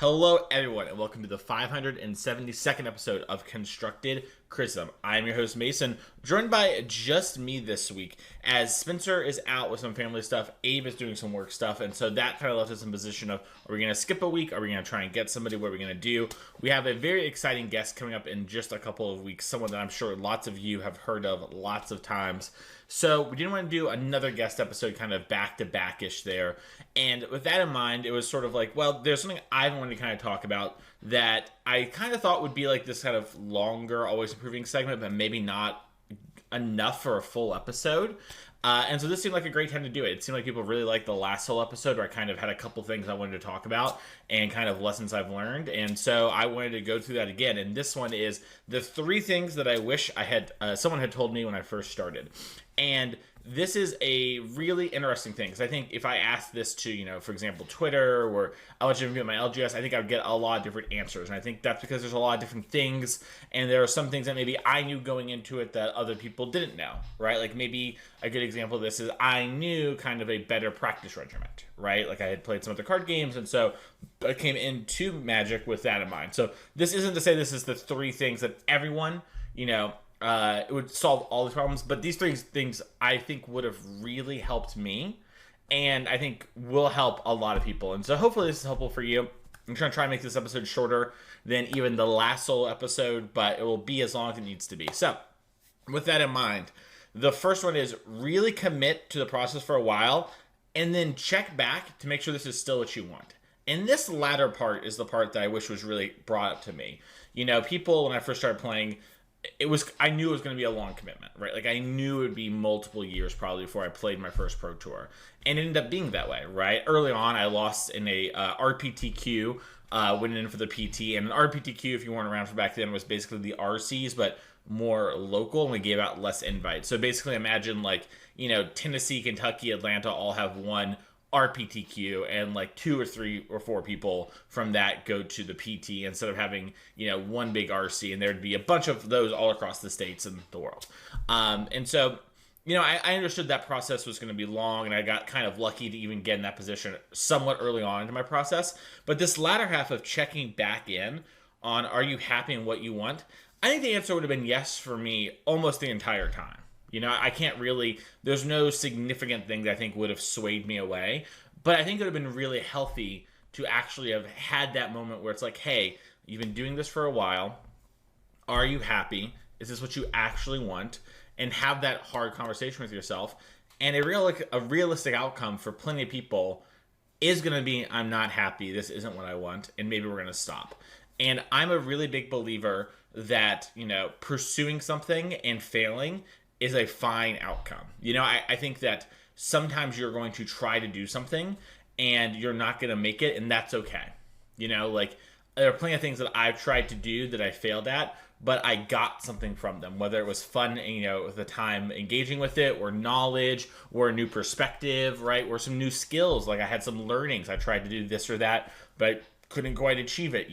Hello, everyone, and welcome to the 572nd episode of Constructed Criticism. I'm your host, Mason, joined by just me this week, as Spencer is out with some family stuff, Abe is doing some work stuff, and so that kind of left us in position of, are we going to skip a week? Are we going to try and get somebody? What are we going to do? We have a very exciting guest coming up in just a couple of weeks, someone that I'm sure lots of you have heard of lots of times. So we didn't want to do another guest episode kind of back-to-back-ish there. And with that in mind, it was sort of like, well, there's something I wanted to kind of talk about that I kind of thought would be like this kind of longer, always improving segment, but maybe not enough for a full episode. And so this seemed like a great time to do it. It seemed like people really liked the last whole episode where I kind of had a couple things I wanted to talk about and kind of lessons I've learned. And so I wanted to go through that again. And this one is the 3 things that I wish I had, someone had told me when I first started. And this is a really interesting thing, because I think if I asked this to, for example, Twitter or I want you to view my LGS, I think I would get a lot of different answers. And I think that's because there's a lot of different things, and there are some things that maybe I knew going into it that other people didn't know, right? Like maybe a good example of this is I knew kind of a better practice regiment, right? Like I had played some other card games, and so I came into Magic with that in mind. So this isn't to say this is the 3 things that everyone, it would solve all these problems, but these 3 things I think would have really helped me, and I think will help a lot of people. And so hopefully this is helpful for you. I'm trying to try and make this episode shorter than even the last solo episode, but it will be as long as it needs to be. So with that in mind, the first one is really commit to the process for a while and then check back to make sure this is still what you want. And this latter part is the part that I wish was really brought up to me. People, when I first started playing, I knew it was going to be a long commitment, right? Like I knew it would be multiple years probably before I played my first Pro Tour, and it ended up being that way, right? Early on, I lost in a RPTQ, went in for the PT, and an RPTQ, if you weren't around for back then, was basically the RCs, but more local, and we gave out less invites. So basically imagine like, Tennessee, Kentucky, Atlanta all have one RPTQ, and like 2 or 3 or 4 people from that go to the PT instead of having, one big RC, and there'd be a bunch of those all across the states and the world. And so, I understood that process was going to be long, and I got kind of lucky to even get in that position somewhat early on into my process. But this latter half of checking back in on, are you happy in what you want? I think the answer would have been yes for me almost the entire time. I can't really, there's no significant thing that I think would have swayed me away, but I think it would have been really healthy to actually have had that moment where it's like, hey, you've been doing this for a while. Are you happy? Is this what you actually want? And have that hard conversation with yourself. And a realistic outcome for plenty of people is going to be, I'm not happy. This isn't what I want. And maybe we're going to stop. And I'm a really big believer that, pursuing something and failing is a fine outcome. I think that sometimes you're going to try to do something and you're not going to make it, and that's okay. Like there are plenty of things that I've tried to do that I failed at, but I got something from them, whether it was fun, at the time engaging with it, or knowledge, or a new perspective, right? Or some new skills. Like I had some learnings. I tried to do this or that, but I couldn't quite achieve it,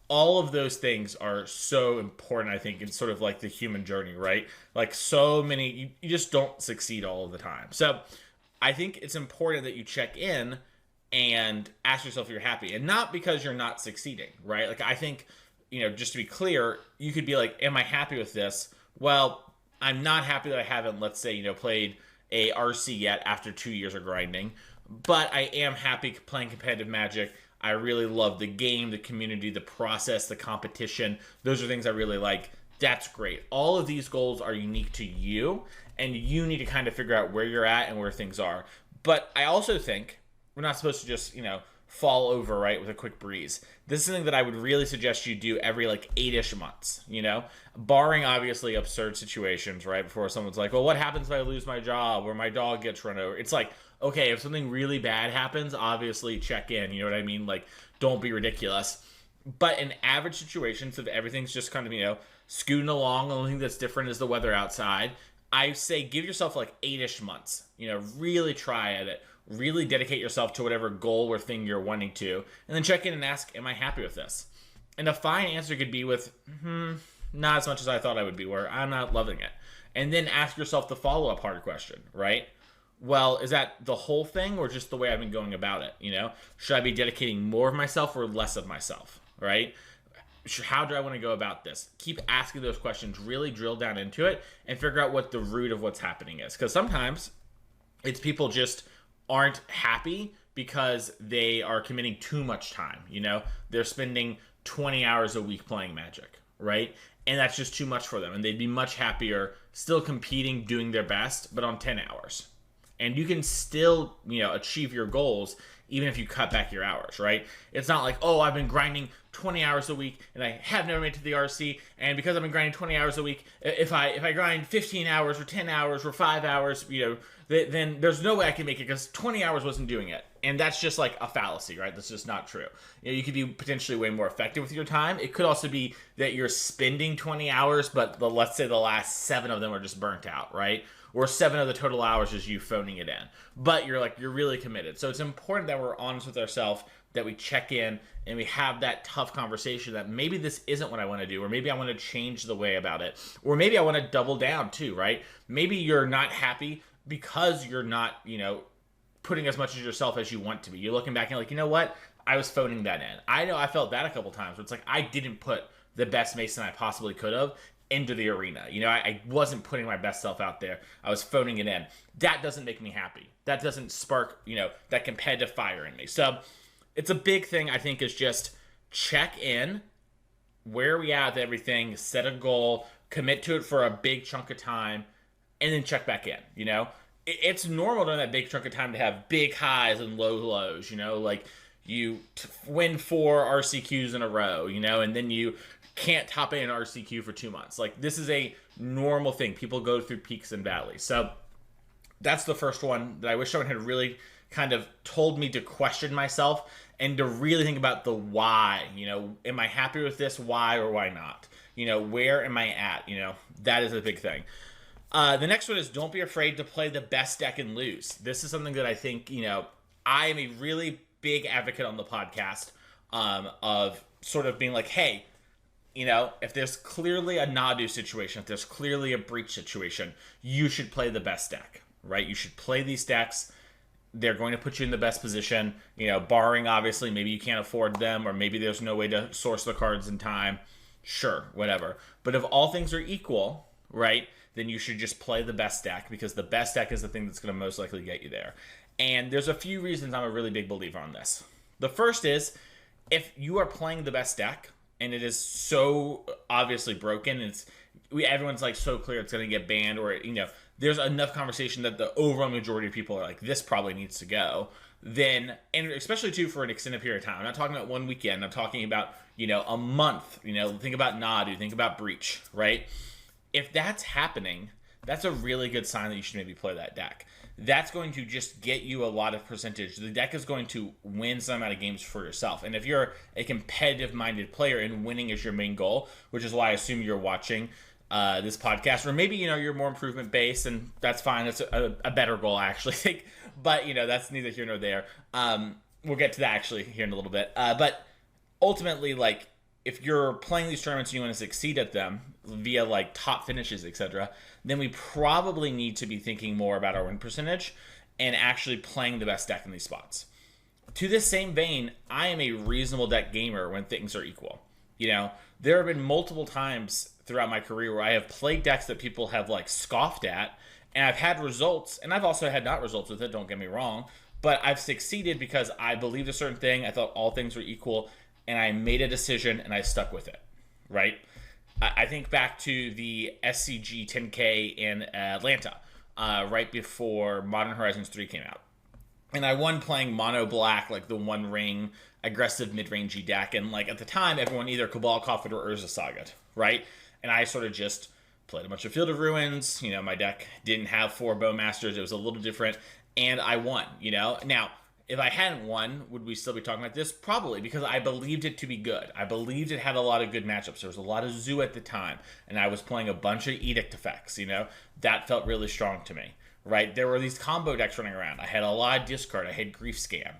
All of those things are so important, I think. It's sort of like the human journey, right? Like so many, you just don't succeed all of the time. So I think it's important that you check in and ask yourself if you're happy. And not because you're not succeeding, right? Like I think, just to be clear, you could be like, am I happy with this? Well, I'm not happy that I haven't, let's say, played a RC yet after 2 years of grinding. But I am happy playing competitive Magic. I really love the game, the community, the process, the competition. Those are things I really like. That's great. All of these goals are unique to you, and you need to kind of figure out where you're at and where things are. But I also think we're not supposed to just, fall over, right, with a quick breeze. This is something that I would really suggest you do every, 8-ish months, Barring, obviously, absurd situations, right, before someone's like, well, what happens if I lose my job or my dog gets run over? It's like, okay, if something really bad happens, obviously check in, you know what I mean? Like, don't be ridiculous. But in average situations, if everything's just kind of, scooting along, the only thing that's different is the weather outside, I say give yourself 8-ish months, really try at it. Really dedicate yourself to whatever goal or thing you're wanting to, and then check in and ask, am I happy with this? And a fine answer could be with, not as much as I thought I would be, or I'm not loving it. And then ask yourself the follow-up hard question, right? well, is that the whole thing or just the way I've been going about it? Should I be dedicating more of myself or less of myself, right? How do I want to go about this? Keep asking those questions, really drill down into it, and figure out what the root of what's happening is. Because sometimes it's people just aren't happy because they are committing too much time. They're spending 20 hours a week playing Magic, right? And that's just too much for them. And they'd be much happier still competing, doing their best, but on 10 hours. And you can still, achieve your goals even if you cut back your hours, right? It's not like, oh, I've been grinding 20 hours a week and I have never made it to the RC, and because I've been grinding 20 hours a week, if I grind 15 hours or 10 hours or 5 hours, then there's no way I can make it because 20 hours wasn't doing it. And that's just like a fallacy, right? That's just not true. You could be potentially way more effective with your time. It could also be that you're spending 20 hours, but let's say the last 7 of them are just burnt out, right? Or 7 of the total hours is you phoning it in. But you're really committed. So it's important that we're honest with ourselves, that we check in and we have that tough conversation that maybe this isn't what I want to do, or maybe I want to change the way about it, or maybe I want to double down too, right? Maybe you're not happy because you're not, putting as much as yourself as you want to be. You're looking back and like, you know what? I was phoning that in. I know I felt that a couple times where it's like I didn't put the best Mason I possibly could have into the arena. I wasn't putting my best self out there. I was phoning it in. That doesn't make me happy. That doesn't spark, that competitive fire in me. So it's a big thing, I think, is just check in. Where are we at with everything? Set a goal. Commit to it for a big chunk of time. And then check back in, It's normal during that big chunk of time to have big highs and low lows, Like you win 4 RCQs in a row, and then you can't top an RCQ for 2 months. Like, this is a normal thing. People go through peaks and valleys. So that's the first one that I wish someone had really kind of told me to question myself and to really think about the why. Am I happy with this? Why or why not? Where am I at? That is a big thing. The next one is don't be afraid to play the best deck and lose. This is something that I think, I am a really big advocate on the podcast of sort of being like, hey, if there's clearly a Nadu situation, if there's clearly a breach situation, you should play the best deck, right? You should play these decks. They're going to put you in the best position, barring obviously maybe you can't afford them, or maybe there's no way to source the cards in time. Sure, whatever. But if all things are equal, right, then you should just play the best deck, because the best deck is the thing that's going to most likely get you there. And there's a few reasons I'm a really big believer on this. The first is, if you are playing the best deck and it is so obviously broken, everyone's like so clear it's going to get banned, or there's enough conversation that the overall majority of people are like, this probably needs to go, then, and especially too for an extended period of time. I'm not talking about one weekend. I'm talking about, a month. Think about Nadu, think about Breach, right? If that's happening, that's a really good sign that you should maybe play that deck. That's going to just get you a lot of percentage. The deck is going to win some amount of games for yourself. And if you're a competitive-minded player and winning is your main goal, which is why I assume you're watching this podcast, or maybe, you're more improvement-based, and that's fine. That's a better goal, I actually think. But, that's neither here nor there. We'll get to that actually here in a little bit. But ultimately, like, if you're playing these tournaments and you want to succeed at them via like top finishes, etc., then we probably need to be thinking more about our win percentage and actually playing the best deck in these spots. To this same vein, I am a reasonable deck gamer when things are equal. There have been multiple times throughout my career where I have played decks that people have like scoffed at, and I've had results, and I've also had not results with it, don't get me wrong, but I've succeeded because I believed a certain thing, I thought all things were equal, and I made a decision and I stuck with it, right? I think back to the SCG 10K in Atlanta, right before Modern Horizons 3 came out. And I won playing mono black, like the one ring, aggressive mid-rangey deck. And like at the time, everyone either Cabal Coffin or Urza Saga, right? And I sort of just played a bunch of Field of Ruins. My deck didn't have 4 Bowmasters. It was a little different. And I won, Now, if I hadn't won, would we still be talking about this? Probably, because I believed it to be good. I believed it had a lot of good matchups. There was a lot of Zoo at the time, and I was playing a bunch of Edict effects, That felt really strong to me, right? There were these combo decks running around. I had a lot of discard. I had Grief Scam,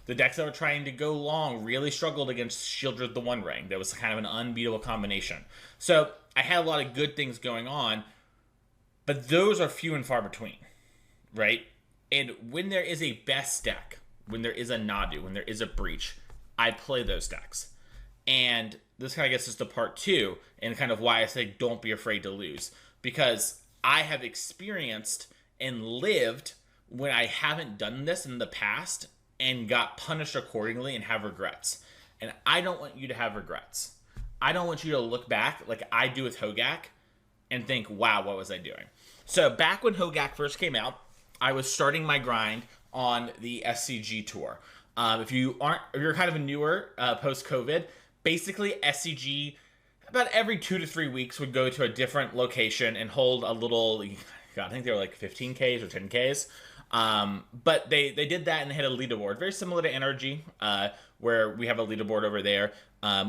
The decks that were trying to go long really struggled against Shieldred the One Ring. That was kind of an unbeatable combination. So I had a lot of good things going on, but those are few and far between, right? And when there is a best deck, when there is a Nadu, when there is a Breach, I play those decks. And this kind of gets us to part 2 and kind of why I say don't be afraid to lose. Because I have experienced and lived when I haven't done this in the past and got punished accordingly and have regrets. And I don't want you to have regrets. I don't want you to look back like I do with Hogak and think, wow, what was I doing? So back when Hogak first came out, I was starting my grind on the SCG tour. If you're kind of a newer post-COVID, basically SCG about every 2 to 3 weeks would go to a different location and hold a little, God, I think they were like 15Ks or 10Ks. But they did that and they had a leaderboard, very similar to NRG, where we have a leaderboard over there.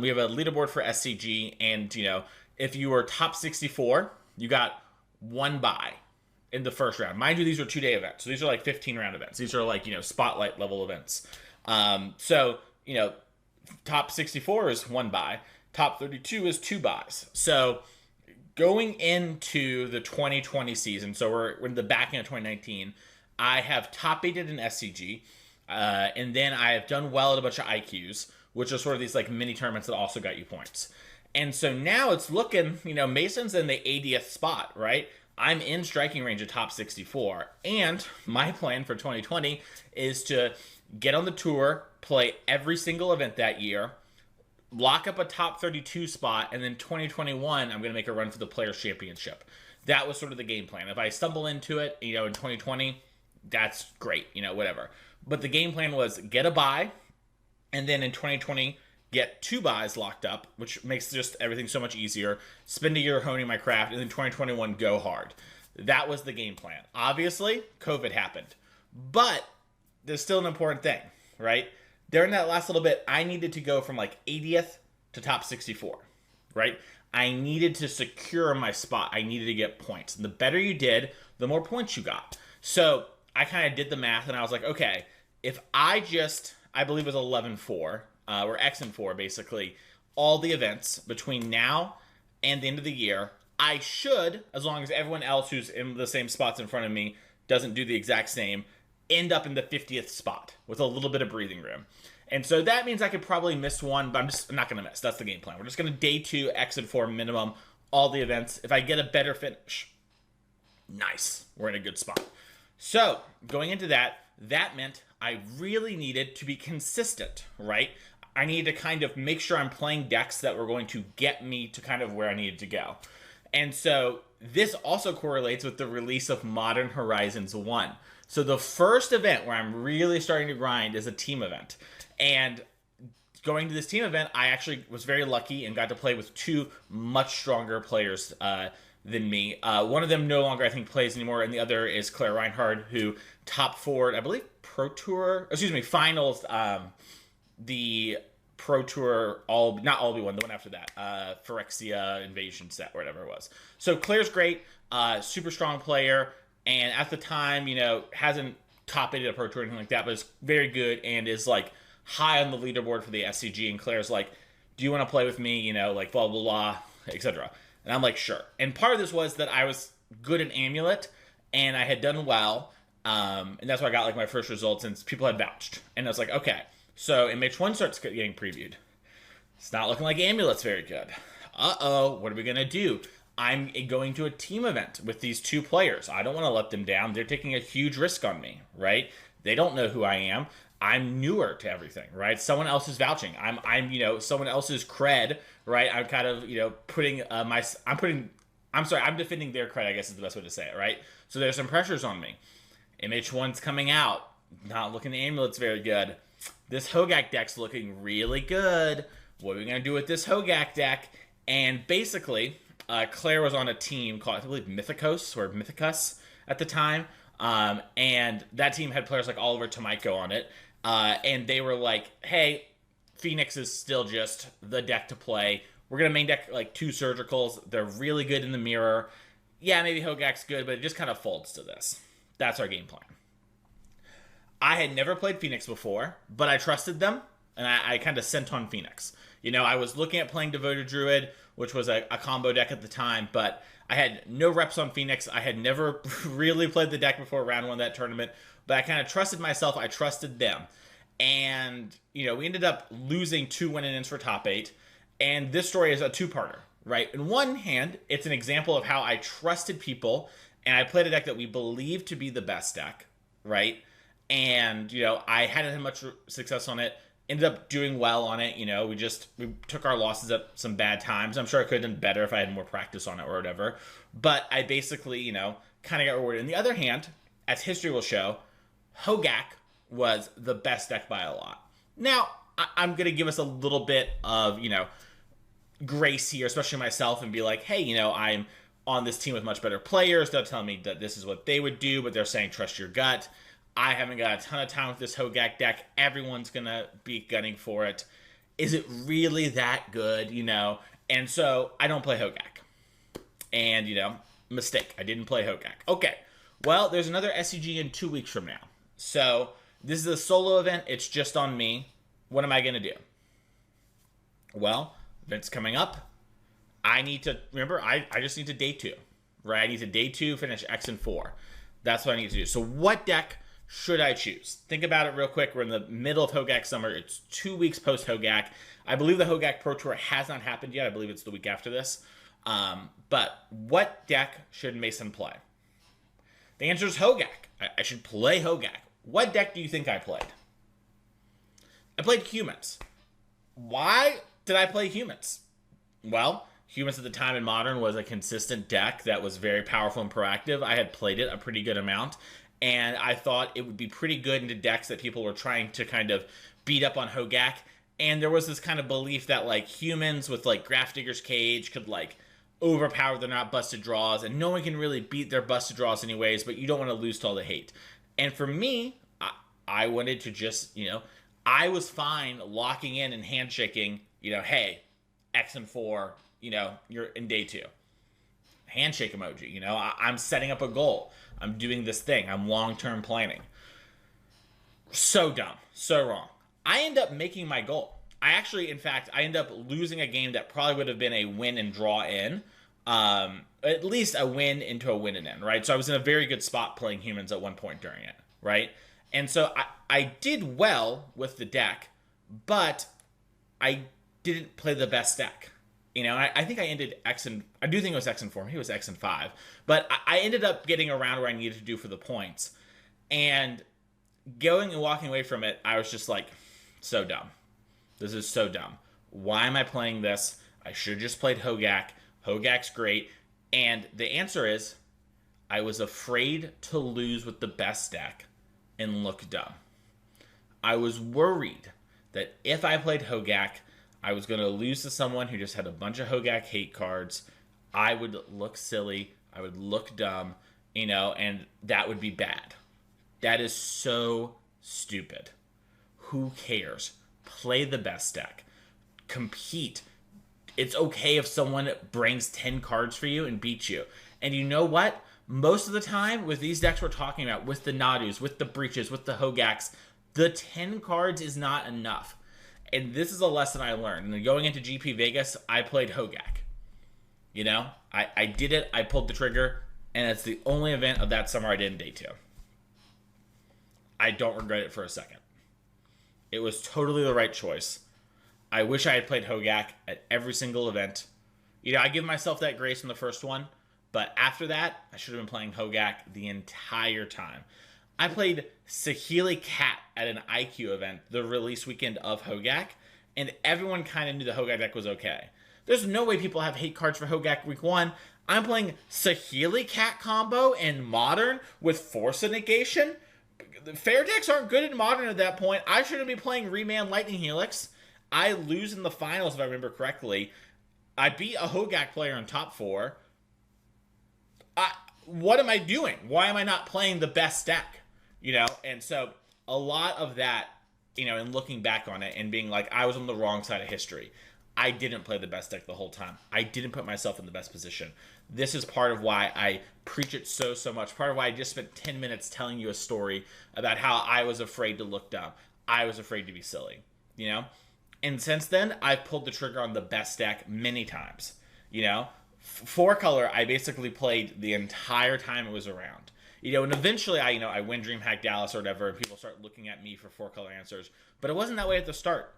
We have a leaderboard for SCG, and if you were top 64, you got 1 bye in the first round. Mind you, these are 2-day events, so these are like 15-round events. These are like spotlight level events. So top 64 is 1 bye. Top 32 is 2 buys. So going into the 2020 season, so we're in the back end of 2019, I have top 8'd in SCG, and then I have done well at a bunch of IQs, which are sort of these like mini tournaments that also got you points. And so now it's looking, Mason's in the 80th spot, right? I'm in striking range of top 64, and my plan for 2020 is to get on the tour, play every single event that year, lock up a top 32 spot, and then 2021, I'm going to make a run for the Players' Championship. That was sort of the game plan. If I stumble into it, in 2020, that's great, whatever. But the game plan was get a bye, and then in 2020, get 2 buys locked up, which makes just everything so much easier. Spend a year honing my craft, and then 2021, go hard. That was the game plan. Obviously, COVID happened. But there's still an important thing, right? During that last little bit, I needed to go from like 80th to top 64, right? I needed to secure my spot. I needed to get points. And the better you did, the more points you got. So I kind of did the math, and I was like, okay, if I believe it was 11-4, or X and 4, basically, all the events between now and the end of the year, I should, as long as everyone else who's in the same spots in front of me doesn't do the exact same, end up in the 50th spot with a little bit of breathing room. And so that means I could probably miss one, but I'm not going to miss. That's the game plan. We're just going to day 2, X and 4 minimum, all the events. If I get a better finish, nice. We're in a good spot. So going into that meant I really needed to be consistent, right? I needed to kind of make sure I'm playing decks that were going to get me to kind of where I needed to go. And so this also correlates with the release of Modern Horizons 1. So the first event where I'm really starting to grind is a team event. And going to this team event, I actually was very lucky and got to play with 2 much stronger players than me. One of them no longer, I think, plays anymore, and the other is Claire Reinhardt, who top 4'd, I believe, finals, the Pro Tour, not Albi one, the one after that, Phyrexia Invasion set, or whatever it was. So Claire's great, super strong player, and at the time, hasn't top 8 at a Pro Tour or anything like that, but is very good and is like high on the leaderboard for the SCG. And Claire's like, do you want to play with me? Like blah, blah, blah, etc. And I'm like, sure. And part of this was that I was good in Amulet and I had done well. And that's why I got like my first results, and people had vouched. And I was like, okay. So MH1 starts getting previewed. It's not looking like Amulet's very good. Uh-oh, what are we going to do? I'm going to a team event with these 2 players. I don't want to let them down. They're taking a huge risk on me, right? They don't know who I am. I'm newer to everything, right? Someone else is vouching. I'm someone else's cred, right? I'm kind of, I'm defending their cred, I guess is the best way to say it, right? So there's some pressures on me. MH1's coming out. Not looking at Amulet's very good. This Hogak deck's looking really good. What are we going to do with this Hogak deck? And basically, Claire was on a team called, I believe, Mythicus at the time. And that team had players like Oliver Tomiko on it. And they were like, hey, Phoenix is still just the deck to play. We're going to main deck like 2 Surgicals. They're really good in the mirror. Yeah, maybe Hogak's good, but it just kind of folds to this. That's our game plan. I had never played Phoenix before, but I trusted them, and I kind of sent on Phoenix. I was looking at playing Devoted Druid, which was a combo deck at the time, but I had no reps on Phoenix. I had never really played the deck before round one of that tournament, but I kind of trusted myself. I trusted them. And, we ended up losing 2 win-ins for top 8. And this story is a two-parter, right? In one hand, it's an example of how I trusted people, and I played a deck that we believed to be the best deck, right? And, I hadn't had much success on it. Ended up doing well on it. We took our losses at some bad times. I'm sure I could have done better if I had more practice on it or whatever. But I basically, kind of got rewarded. On the other hand, as history will show, Hogak was the best deck by a lot. Now, I'm going to give us a little bit of, grace here, especially myself, and be like, hey, I'm on this team with much better players. They'll tell me that this is what they would do, but they're saying trust your gut. I haven't got a ton of time with this Hogak deck. Everyone's going to be gunning for it. Is it really that good, And so I don't play Hogak. And, mistake. I didn't play Hogak. Okay. Well, there's another SCG in 2 weeks from now. So this is a solo event. It's just on me. What am I going to do? Well, event's coming up. I need to, remember, I just need to day 2. Right? I need to day 2, finish X and 4. That's what I need to do. So what deck should I choose? Think about it real quick. We're in the middle of Hogak summer. It's 2 weeks post Hogak. I believe the Hogak Pro Tour has not happened yet. I believe it's the week after this. But what deck should Mason play? The answer is Hogak. I should play Hogak. What deck do you think I played? I played Humans. Why did I play Humans? Well, Humans at the time in Modern was a consistent deck that was very powerful and proactive. I had played it a pretty good amount. And I thought it would be pretty good into decks that people were trying to kind of beat up on Hogak. And there was this kind of belief that, Humans with, Grafdigger's Cage could, overpower their not busted draws. And no one can really beat their busted draws anyways, but you don't want to lose to all the hate. And for me, I wanted to just, I was fine locking in and handshaking, hey, X and 4, you're in day 2. Handshake emoji, I'm setting up a goal. I'm doing this thing. I'm long-term planning. So dumb. So wrong. I end up making my goal. I end up losing a game that probably would have been a win and draw in. At least a win into a win and in, right? So I was in a very good spot playing Humans at one point during it, right? And so I did well with the deck, but I didn't play the best deck. I think I ended X and... I do think it was X and 4. Maybe it was X and 5. But I ended up getting around where I needed to do for the points. And going and walking away from it, I was just like, so dumb. This is so dumb. Why am I playing this? I should have just played Hogak. Hogak's great. And the answer is, I was afraid to lose with the best deck and look dumb. I was worried that if I played Hogak, I was going to lose to someone who just had a bunch of Hogak hate cards. I would look silly. I would look dumb, and that would be bad. That is so stupid. Who cares? Play the best deck. Compete. It's okay if someone brings 10 cards for you and beats you. And you know what? Most of the time, with these decks we're talking about, with the Nadus, with the Breaches, with the Hogaks, the 10 cards is not enough. And this is a lesson I learned. And going into GP Vegas, I played Hogak. I did it. I pulled the trigger. And it's the only event of that summer I did in day 2. I don't regret it for a second. It was totally the right choice. I wish I had played Hogak at every single event. I give myself that grace in the first one. But after that, I should have been playing Hogak the entire time. I played Saheeli Cat at an IQ event, the release weekend of Hogak, and everyone kind of knew the Hogak deck was okay. There's no way people have hate cards for Hogak week 1. I'm playing Saheeli Cat combo in Modern with Force of Negation. The fair decks aren't good in Modern at that point. I shouldn't be playing Remand Lightning Helix. I lose in the finals, if I remember correctly. I beat a Hogak player in top 4. What am I doing? Why am I not playing the best deck? And so a lot of that, and looking back on it and being like, I was on the wrong side of history. I didn't play the best deck the whole time. I didn't put myself in the best position. This is part of why I preach it so much. Part of why I just spent 10 minutes telling you a story about how I was afraid to look dumb. I was afraid to be silly, And since then, I've pulled the trigger on the best deck many times, Four color, I basically played the entire time it was around. And eventually I win DreamHack Dallas or whatever, and people start looking at me for four color answers. But it wasn't that way at the start.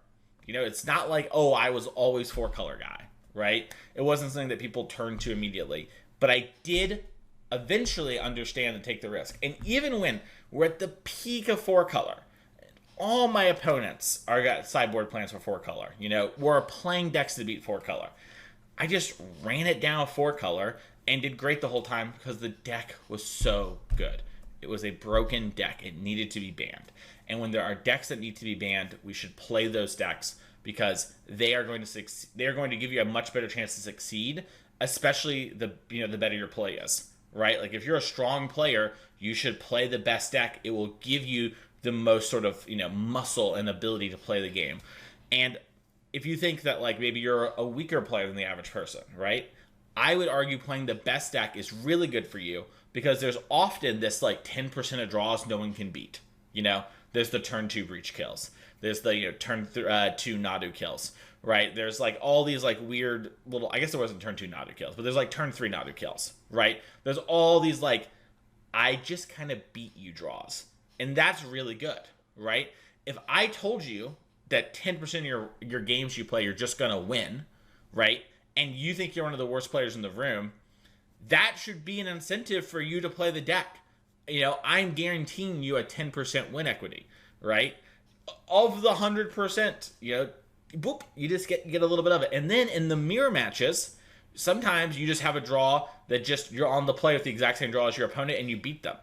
It's not like, oh, I was always four color guy, right? It wasn't something that people turned to immediately. But I did eventually understand and take the risk. And even when we're at the peak of four color, all my opponents are got sideboard plans for four color. We're playing decks to beat four color. I just ran it down four color and did great the whole time because the deck was so good. It was a broken deck. It needed to be banned. And when there are decks that need to be banned, we should play those decks because they are going to succeed. They are going to give you a much better chance to succeed, especially the better your play is, right? Like if you're a strong player, you should play the best deck. It will give you the most sort of muscle and ability to play the game. And if you think that like maybe you're a weaker player than the average person, right? I would argue playing the best deck is really good for you because there's often this like 10% of draws no one can beat. There's the turn 2 breach kills. There's the turn 2 Nadu kills, right? There's like all these like weird little, I guess there wasn't turn 2 Nadu kills, but there's like turn 3 Nadu kills, right? There's all these like, I just kind of beat you draws. And that's really good, right? If I told you that 10% of your games you play, you're just going to win, right? And you think you're one of the worst players in the room, that should be an incentive for you to play the deck. I'm guaranteeing you a 10% win equity, right? Of the 100%, boop, you just get a little bit of it. And then in the mirror matches, sometimes you just have a draw that just you're on the play with the exact same draw as your opponent and you beat them.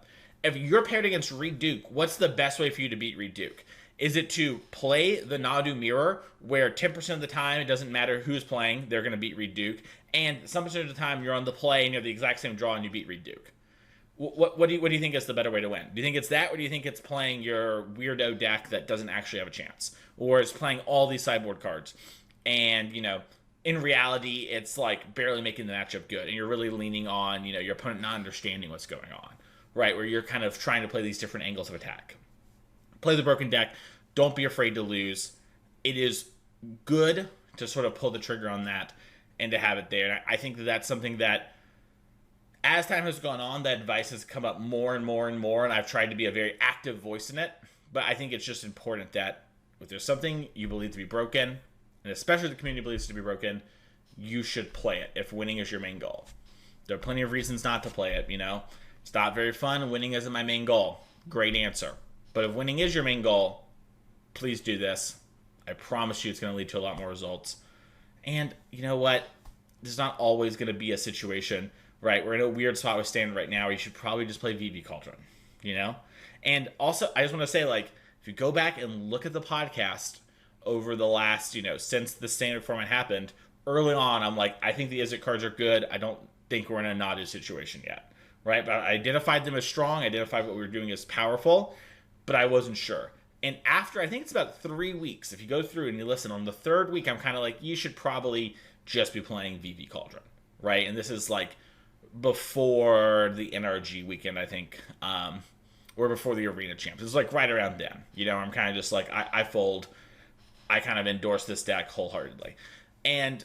If you're paired against Reed Duke, what's the best way for you to beat Reed Duke? Is it to play the Nadu mirror where 10% of the time it doesn't matter who's playing, they're going to beat Reed Duke, and some percent of the time you're on the play and you have the exact same draw and you beat Reed Duke? What do you think is the better way to win? Do you think it's that, or do you think it's playing your weirdo deck that doesn't actually have a chance, or it's playing all these sideboard cards and in reality it's like barely making the matchup good and you're really leaning on your opponent not understanding what's going on, right? Where you're kind of trying to play these different angles of attack. Play the broken deck. Don't be afraid to lose. It is good to sort of pull the trigger on that and to have it there. And I think that's something that, as time has gone on, that advice has come up more and more and more, and I've tried to be a very active voice in it. But I think it's just important that if there's something you believe to be broken, and especially the community believes to be broken, you should play it if winning is your main goal. There are plenty of reasons not to play it, It's not very fun. Winning isn't my main goal. Great answer. But if winning is your main goal, please do this. I promise you it's going to lead to a lot more results. And you know what? There's not always going to be a situation, right? We're in a weird spot with Standard right now where you should probably just play VV Cauldron, And also, I just want to say, like, if you go back and look at the podcast over the last, since the Standard format happened, early on, I'm like, I think the Izzet cards are good. I don't think we're in a Nadu situation yet, right? But I identified them as strong. I identified what we were doing as powerful, but I wasn't sure. And after, I think it's about 3 weeks, if you go through and you listen, on the third week, I'm kind of like, you should probably just be playing VV Cauldron, right? And this is like before the NRG weekend, I think, or before the Arena Champs. It's like right around then. I'm kind of just like, I fold. I kind of endorse this deck wholeheartedly. And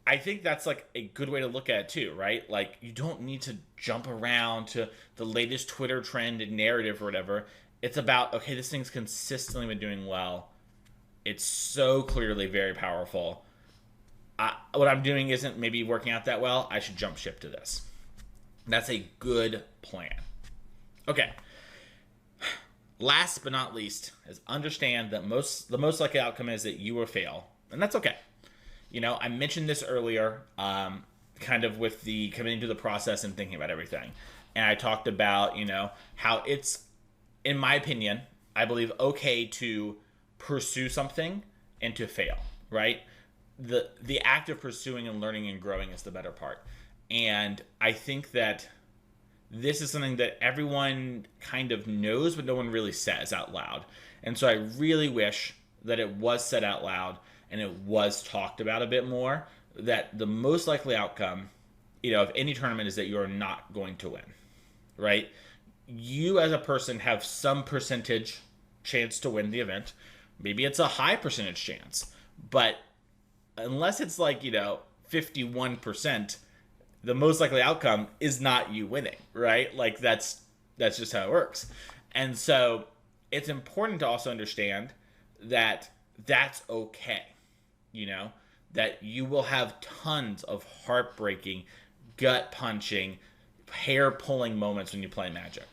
I think that's like a good way to look at it too, right? Like, you don't need to jump around to the latest Twitter trend and narrative or whatever. It's about, okay, this thing's consistently been doing well. It's so clearly very powerful. What I'm doing isn't maybe working out that well. I should jump ship to this. That's a good plan. Okay. Last but not least is understand that the most likely outcome is that you will fail. And that's okay. I mentioned this earlier, kind of with the coming into the process and thinking about everything. And I talked about, how it's, in my opinion, I believe okay to pursue something and to fail, right? The act of pursuing and learning and growing is the better part. And I think that this is something that everyone kind of knows, but no one really says out loud. And so I really wish that it was said out loud and it was talked about a bit more, that the most likely outcome, of any tournament is that you're not going to win, right? You as a person have some percentage chance to win the event. Maybe it's a high percentage chance, but unless it's like, 51%, the most likely outcome is not you winning, right? Like that's just how it works. And so it's important to also understand that that's okay, you know, that you will have tons of heartbreaking, gut punching, hair pulling moments when you play Magic.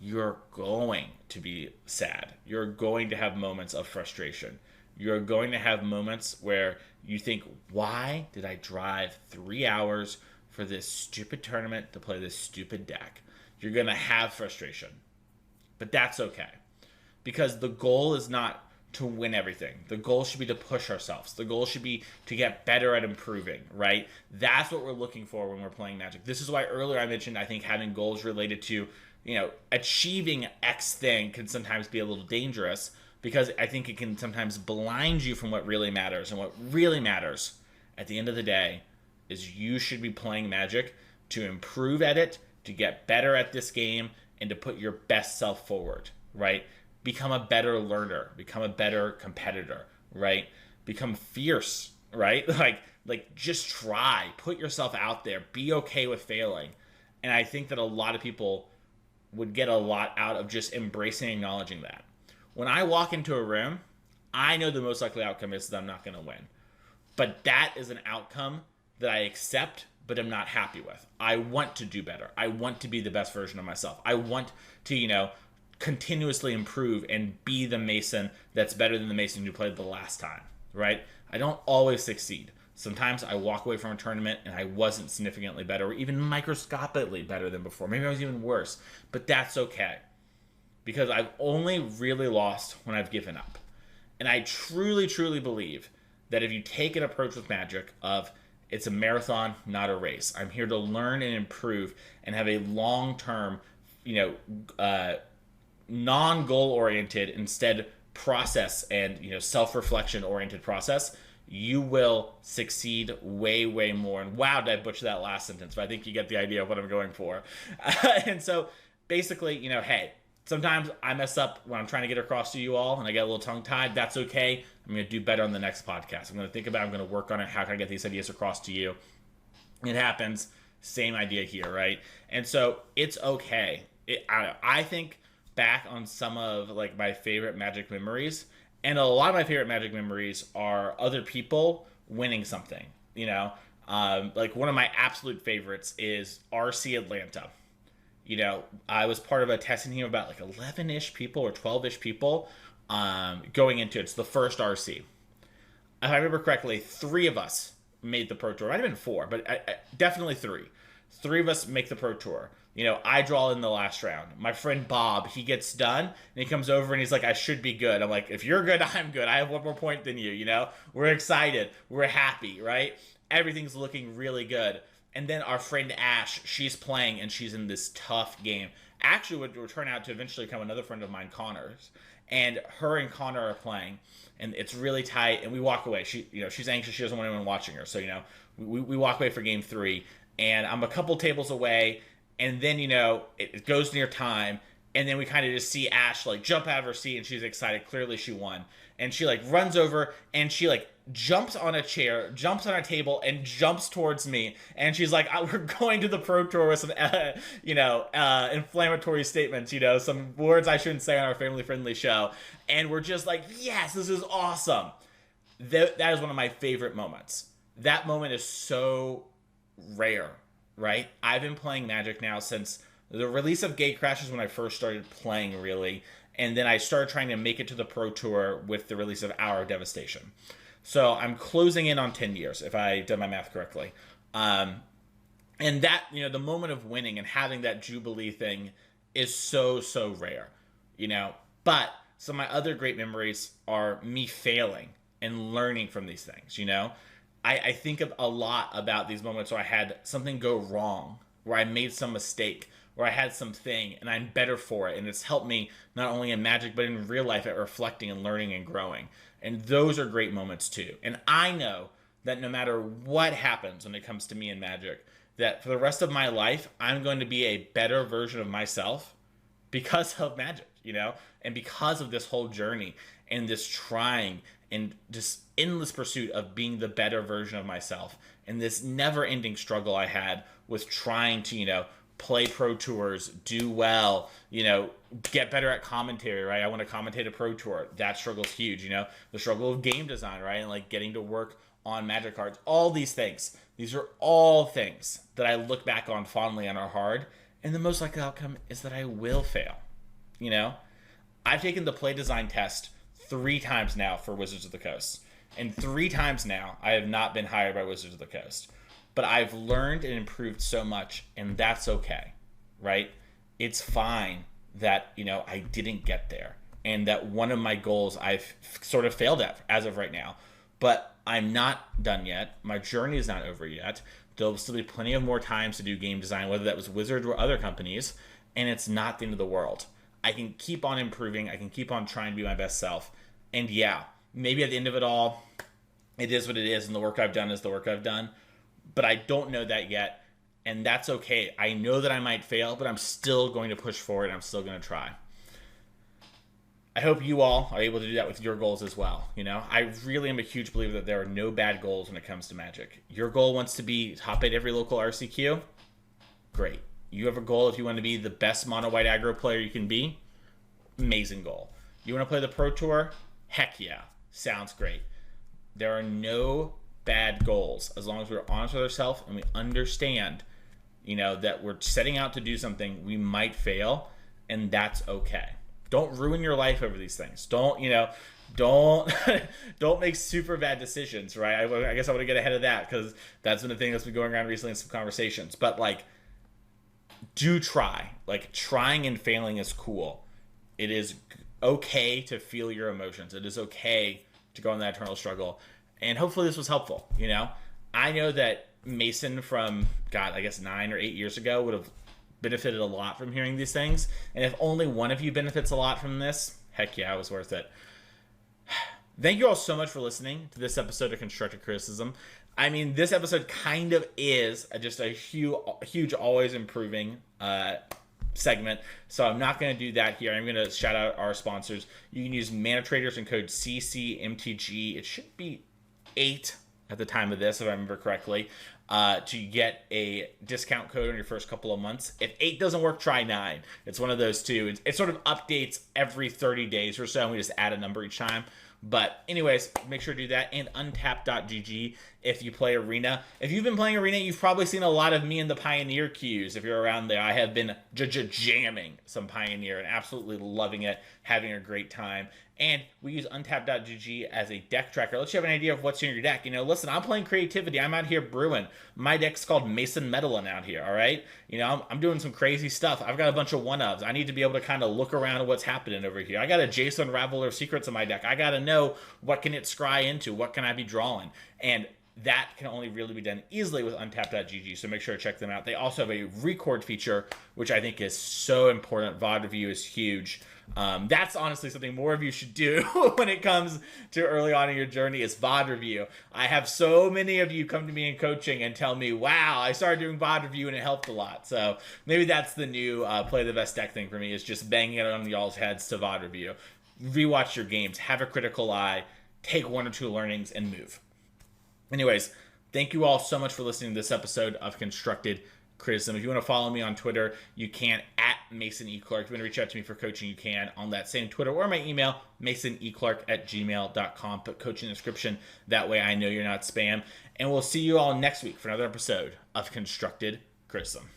You're going to be sad. You're going to have moments of frustration. You're going to have moments where you think, why did I drive 3 hours for this stupid tournament to play this stupid deck? You're going to have frustration. But that's okay. Because the goal is not to win everything. The goal should be to push ourselves. The goal should be to get better at improving, right? That's what we're looking for when we're playing Magic. This is why earlier I mentioned, I think, having goals related to, achieving X thing can sometimes be a little dangerous, because I think it can sometimes blind you from what really matters. And what really matters at the end of the day is you should be playing Magic to improve at it, to get better at this game, and to put your best self forward, right? Become a better learner, become a better competitor, right? Become fierce, right? Like just try, put yourself out there, be okay with failing. And I think that a lot of people would get a lot out of just embracing and acknowledging that. When I walk into a room, I know the most likely outcome is that I'm not going to win. But that is an outcome that I accept, but I'm not happy with. I want to do better. I want to be the best version of myself. I want to, continuously improve and be the Mason that's better than the Mason who played the last time, right? I don't always succeed. Sometimes I walk away from a tournament and I wasn't significantly better, or even microscopically better than before. Maybe I was even worse, but that's okay, because I've only really lost when I've given up. And I truly, truly believe that if you take an approach with Magic of, it's a marathon, not a race. I'm here to learn and improve and have a long-term, non-goal oriented, instead process and self-reflection oriented process, you will succeed way, way more. And wow, did I butcher that last sentence, but I think you get the idea of what I'm going for. And so basically, hey, sometimes I mess up when I'm trying to get across to you all and I get a little tongue-tied. That's okay. I'm going to do better on the next podcast. I'm going to think about it. I'm going to work on it. How can I get these ideas across to you? It happens. Same idea here, right? And so it's okay. I think back on some of my favorite Magic memories, and a lot of my favorite Magic memories are other people winning something. One of my absolute favorites is RC Atlanta. I was part of a testing team of about 11-ish people or 12-ish people going into it. It's the first RC. If I remember correctly, 3 of us made the Pro Tour. It might have been 4, but definitely 3. 3 of us make the Pro Tour. I draw in the last round. My friend Bob, he gets done, and he comes over and he's like, I should be good. I'm like, if you're good, I'm good. I have 1 more point than you, We're excited. We're happy, right? Everything's looking really good. And then our friend Ash, she's playing, and she's in this tough game. Actually, would turn out to eventually become another friend of mine, Connor's. And her and Connor are playing, and it's really tight, and we walk away. She's anxious. She doesn't want anyone watching her. So, we walk away for game 3, and I'm a couple tables away. And then, it goes near time, and then we kind of just see Ash, jump out of her seat, and she's excited. Clearly she won. And she, runs over, and she, jumps on a chair, jumps on a table, and jumps towards me. And she's like, we're going to the Pro Tour with some, inflammatory statements, some words I shouldn't say on our family-friendly show. And we're just like, yes, this is awesome. That is one of my favorite moments. That moment is so rare. Right? I've been playing Magic now since the release of Gate Crashers, when I first started playing, really. And then I started trying to make it to the Pro Tour with the release of Hour of Devastation. So I'm closing in on 10 years, if I did my math correctly. And that, the moment of winning and having that Jubilee thing is so, so rare. But some of my other great memories are me failing and learning from these things, I think of a lot about these moments where I had something go wrong, where I made some mistake, where I had something and I'm better for it. And it's helped me not only in Magic, but in real life at reflecting and learning and growing. And those are great moments too. And I know that no matter what happens when it comes to me in Magic, that for the rest of my life, I'm going to be a better version of myself because of Magic. And because of this whole journey and this trying and just endless pursuit of being the better version of myself, and this never-ending struggle I had with trying to, play pro tours, do well, get better at commentary, right? I want to commentate a pro tour. That struggle's huge, the struggle of game design, right? And like getting to work on Magic cards, all these things. These are all things that I look back on fondly and are hard. And the most likely outcome is that I will fail. I've taken the play design test 3 times now for Wizards of the Coast. And 3 times now, I have not been hired by Wizards of the Coast. But I've learned and improved so much, and that's okay, right? It's fine that, I didn't get there. And that one of my goals I've sort of failed at as of right now. But I'm not done yet. My journey is not over yet. There'll still be plenty of more times to do game design, whether that was Wizards or other companies. And it's not the end of the world. I can keep on improving. I can keep on trying to be my best self. And yeah, maybe at the end of it all, it is what it is, and the work I've done is the work I've done. But I don't know that yet, and that's okay. I know that I might fail, but I'm still going to push forward. I'm still going to try. I hope you all are able to do that with your goals as well. I really am a huge believer that there are no bad goals when it comes to Magic. Your goal wants to be top 8 every local RCQ? Great. You have a goal if you want to be the best mono white aggro player you can be? Amazing goal. You want to play the Pro Tour? Heck yeah. Sounds great. There are no bad goals as long as we're honest with ourselves and we understand, that we're setting out to do something. We might fail, and that's okay. Don't ruin your life over these things. Don't don't make super bad decisions, right? I guess I want to get ahead of that because that's been the thing that's been going around recently in some conversations. But do try. Trying and failing is cool. It is okay to feel your emotions. It is okay to go on that eternal struggle. And hopefully this was helpful, I know that Mason from, 9 or 8 years ago would have benefited a lot from hearing these things. And if only one of you benefits a lot from this, heck yeah, it was worth it. Thank you all so much for listening to this episode of Constructive Criticism. I mean, this episode kind of is just a huge always improving segment, so I'm not going to do that here. I'm going to shout out our sponsors. You can use Mana Traders and code CCMTG. It should be 8 at the time of this, if I remember correctly, to get a discount code on your first couple of months. If 8 doesn't work, try 9. It's one of those two. It sort of updates every 30 days or so, and we just add a number each time. But anyways, make sure to do that. And untap.gg if you play Arena. If you've been playing Arena, you've probably seen a lot of me in the Pioneer queues. If you're around there, I have been jamming some Pioneer and absolutely loving it, having a great time. And we use untap.gg as a deck tracker. Let you have an idea of what's in your deck. Listen, I'm playing creativity. I'm out here brewing. My deck's called Mason Meddlin out here, all right? I'm doing some crazy stuff. I've got a bunch of one-ofs. I need to be able to kind of look around at what's happening over here. I got a Jason Raveler of Secrets in my deck. I got to know what can it scry into, what can I be drawing. And that can only really be done easily with untap.gg, so make sure to check them out. They also have a record feature, which I think is so important. VOD review is huge. That's honestly something more of you should do when it comes to early on in your journey is VOD review. I have so many of you come to me in coaching and tell me, wow, I started doing VOD review and it helped a lot. So maybe that's the new play the best deck thing for me, is just banging it on y'all's heads to VOD review. Rewatch your games, have a critical eye, take 1 or 2 learnings, and move. Anyways, thank you all so much for listening to this episode of Constructed Criticism. If you want to follow me on Twitter, you can at Mason E. Clark. If you want to reach out to me for coaching, you can on that same Twitter or my email, masoneclark@gmail.com. Put coach in the description. That way I know you're not spam. And we'll see you all next week for another episode of Constructed Criticism.